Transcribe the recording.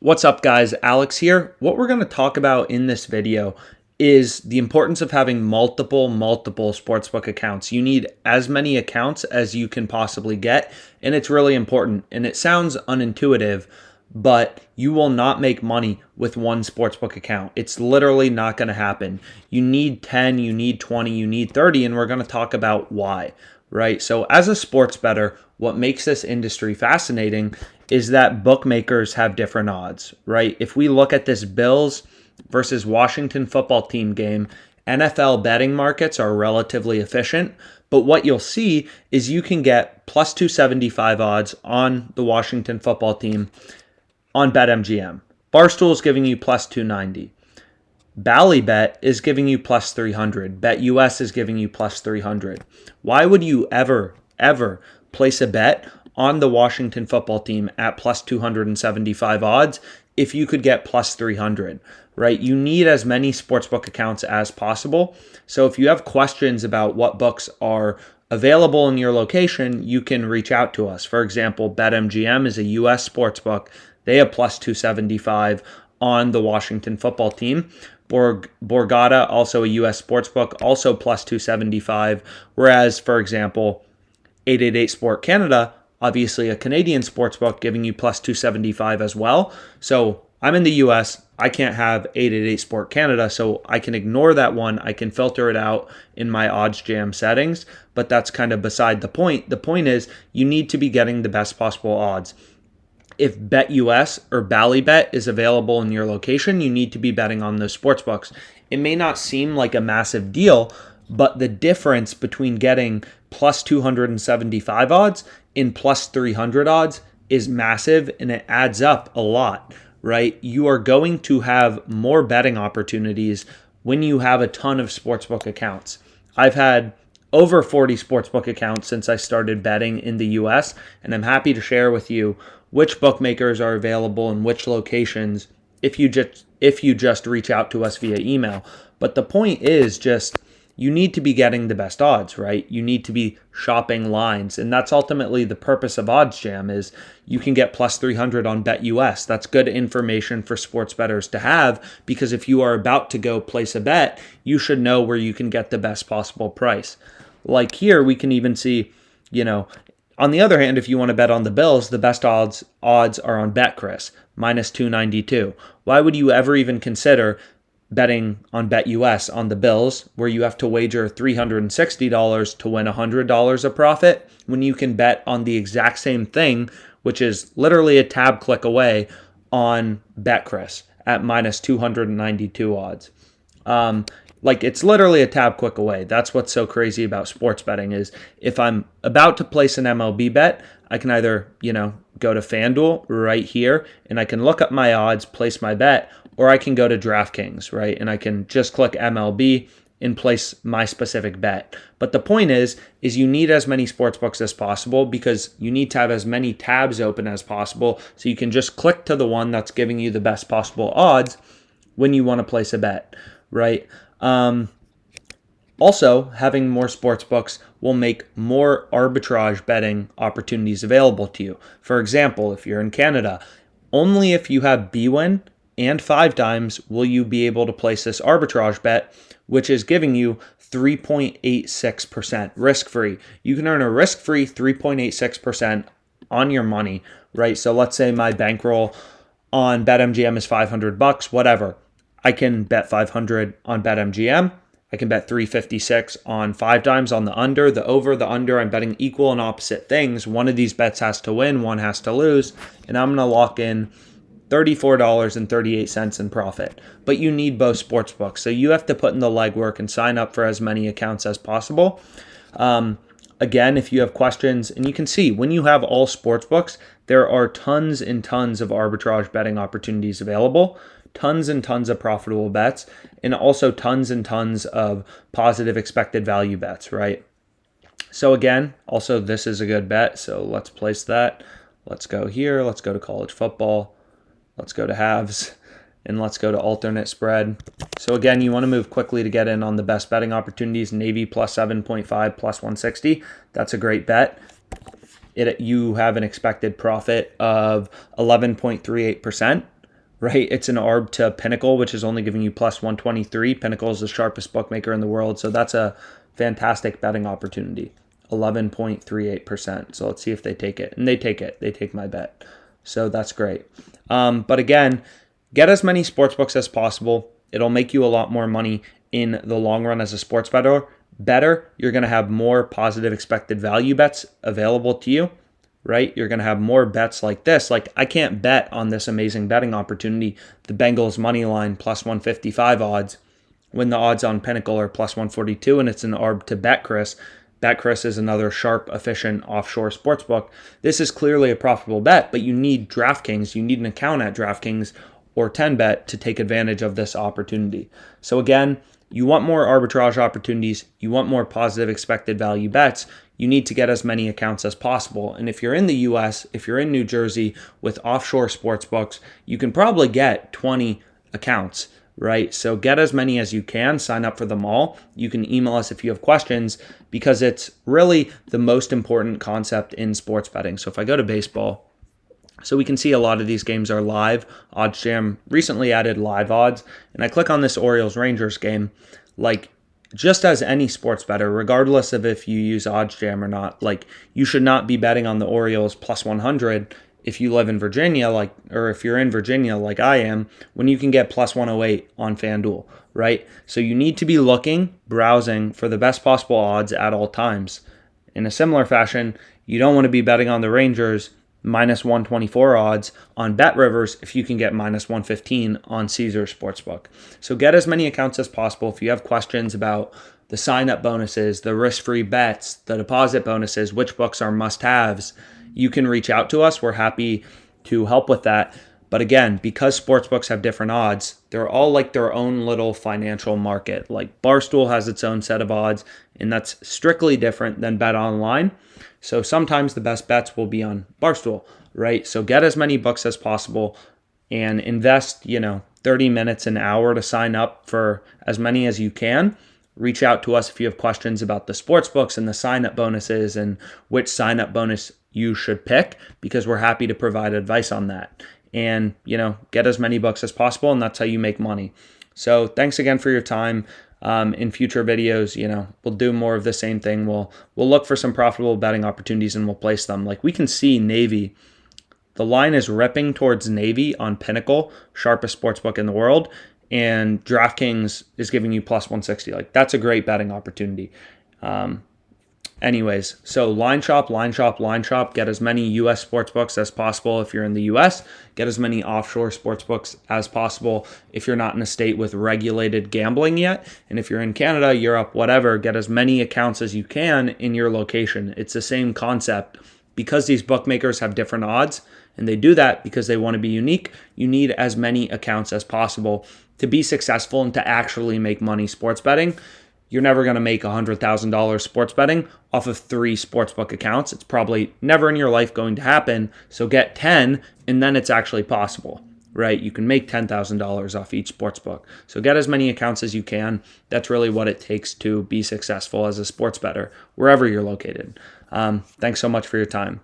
What's up, guys? Alex here. What we're going to talk about in this video is the importance of having multiple sportsbook accounts. You need as many accounts as you can possibly get, and it's really important. And it sounds unintuitive, but you will not make money with one sportsbook account. It's literally not going to happen. You need 10, you need 20, you need 30, and we're going to talk about why, right? So as a sports bettor, what makes this industry fascinating is that bookmakers have different odds, right? If we look at this Bills versus Washington football team game, NFL betting markets are relatively efficient, but what you'll see is you can get plus 275 odds on the Washington football team on BetMGM. Barstool is giving you plus 290. Ballybet is giving you plus 300. BetUS is giving you plus 300. Why would you ever place a bet on the Washington football team at plus 275 odds if you could get plus 300, right? You need as many sportsbook accounts as possible. So if you have questions about what books are available in your location, you can reach out to us. For example, BetMGM is a US sportsbook. They have plus 275 on the Washington football team. Borgata, also a US sportsbook, also plus 275. Whereas, for example, 888 Sport Canada, obviously a Canadian sportsbook, giving you plus 275 as well. So I'm in the US. I can't have 888 Sport Canada, so I can ignore that one. I can filter it out in my OddsJam settings, but that's kind of beside the point. The point is you need to be getting the best possible odds. If BetUS or Ballybet is available in your location, you need to be betting on those sportsbooks. It may not seem like a massive deal, but the difference between getting plus 275 odds and plus 300 odds is massive, and it adds up a lot, right? You are going to have more betting opportunities when you have a ton of sportsbook accounts. I've had over 40 sportsbook accounts since I started betting in the US, and I'm happy to share with you which bookmakers are available in which locations if you just reach out to us via email. But the point is just you need to be getting the best odds, right? You need to be shopping lines. And that's ultimately the purpose of OddsJam is you can get plus 300 on BetUS. That's good information for sports bettors to have, because if you are about to go place a bet, you should know where you can get the best possible price. Like here, we can even see, on the other hand, if you want to bet on the Bills, the best odds are on BetCris, minus 292. Why would you ever even consider betting on BetUS on the Bills, where you have to wager $360 to win $100 of profit, when you can bet on the exact same thing, which is literally a tab click away, on BetCris at minus 292 odds. It's literally a tab click away. That's what's so crazy about sports betting is if I'm about to place an MLB bet, I can either, go to Fanduel right here and I can look up my odds, place my bet, or I can go to DraftKings, right? And I can just click MLB and place my specific bet. But the point is you need as many sportsbooks as possible because you need to have as many tabs open as possible so you can just click to the one that's giving you the best possible odds when you want to place a bet, right? Also, having more sportsbooks will make more arbitrage betting opportunities available to you. For example, if you're in Canada, only if you have BWin and 5 dimes will you be able to place this arbitrage bet, which is giving you 3.86% risk-free. You can earn a risk-free 3.86% on your money, right? So let's say my bankroll on BetMGM is $500, whatever. I can bet 500 on BetMGM. I can bet 356 on 5 dimes on the under, the over, the under. I'm betting equal and opposite things. One of these bets has to win, one has to lose, and I'm going to lock in $34.38 in profit. But you need both sportsbooks, so you have to put in the legwork and sign up for as many accounts as possible. Again, if you have questions, and you can see when you have all sportsbooks, there are tons and tons of arbitrage betting opportunities available, tons and tons of profitable bets, and also tons and tons of positive expected value bets, right? So again, also this is a good bet, so let's place that. Let's go here, let's go to college football, let's go to halves, and let's go to alternate spread. So again, you want to move quickly to get in on the best betting opportunities. Navy plus 7.5, plus 160. That's a great bet. You have an expected profit of 11.38%. right? It's an ARB to Pinnacle, which is only giving you plus 123. Pinnacle is the sharpest bookmaker in the world, so that's a fantastic betting opportunity. 11.38%. So let's see if they take it. And they take it. They take my bet. So that's great. But again, get as many sportsbooks as possible. It'll make you a lot more money in the long run as a sports bettor. You're going to have more positive expected value bets available to you, right? You're going to have more bets like this. Like, I can't bet on this amazing betting opportunity, the Bengals money line plus 155 odds, when the odds on Pinnacle are plus 142, and it's an ARB to BetCris. BetCris is another sharp, efficient offshore sportsbook. This is clearly a profitable bet, but you need DraftKings. You need an account at DraftKings or 10bet to take advantage of this opportunity. So again, you want more arbitrage opportunities. You want more positive expected value bets. You need to get as many accounts as possible. And if you're in the US, if you're in New Jersey with offshore sportsbooks, you can probably get 20 accounts, right? So get as many as you can, sign up for them all. You can email us if you have questions, because it's really the most important concept in sports betting. So if I go to baseball, so we can see a lot of these games are live. OddsJam recently added live odds, and I click on this Orioles-Rangers game. Like, just as any sports bettor, regardless of if you use OddsJam or not, like, you should not be betting on the Orioles plus 100 if you live in Virginia, like, or if you're in Virginia like I am, when you can get plus 108 on Fanduel, right? So you need to be browsing for the best possible odds at all times. In a similar fashion, you don't want to be betting on the Rangers minus 124 odds on BetRivers if you can get minus 115 on Caesar Sportsbook. So get as many accounts as possible. If you have questions about the sign-up bonuses, the risk-free bets, the deposit bonuses, which books are must-haves, you can reach out to us. We're happy to help with that. But again, because sportsbooks have different odds, they're all like their own little financial market. Like Barstool has its own set of odds, and that's strictly different than Bet Online. So sometimes the best bets will be on Barstool, right? So get as many books as possible and invest, 30 minutes, an hour to sign up for as many as you can. Reach out to us if you have questions about the sports books and the sign-up bonuses and which sign-up bonus you should pick, because we're happy to provide advice on that. And, get as many books as possible, and that's how you make money. So thanks again for your time. In future videos, we'll do more of the same thing. We'll look for some profitable betting opportunities and we'll place them. Like, we can see Navy. The line is ripping towards Navy on Pinnacle, sharpest sportsbook in the world, and DraftKings is giving you plus 160. Like, that's a great betting opportunity. Anyways, so line shop, get as many US sportsbooks as possible if you're in the US, get as many offshore sportsbooks as possible if you're not in a state with regulated gambling yet, and if you're in Canada, Europe, whatever, get as many accounts as you can in your location. It's the same concept. Because these bookmakers have different odds, and they do that because they want to be unique, you need as many accounts as possible to be successful and to actually make money sports betting. You're never going to make $100,000 sports betting off of 3 sportsbook accounts. It's probably never in your life going to happen. So get 10, and then it's actually possible, right? You can make $10,000 off each sportsbook. So get as many accounts as you can. That's really what it takes to be successful as a sports bettor, wherever you're located. Thanks so much for your time.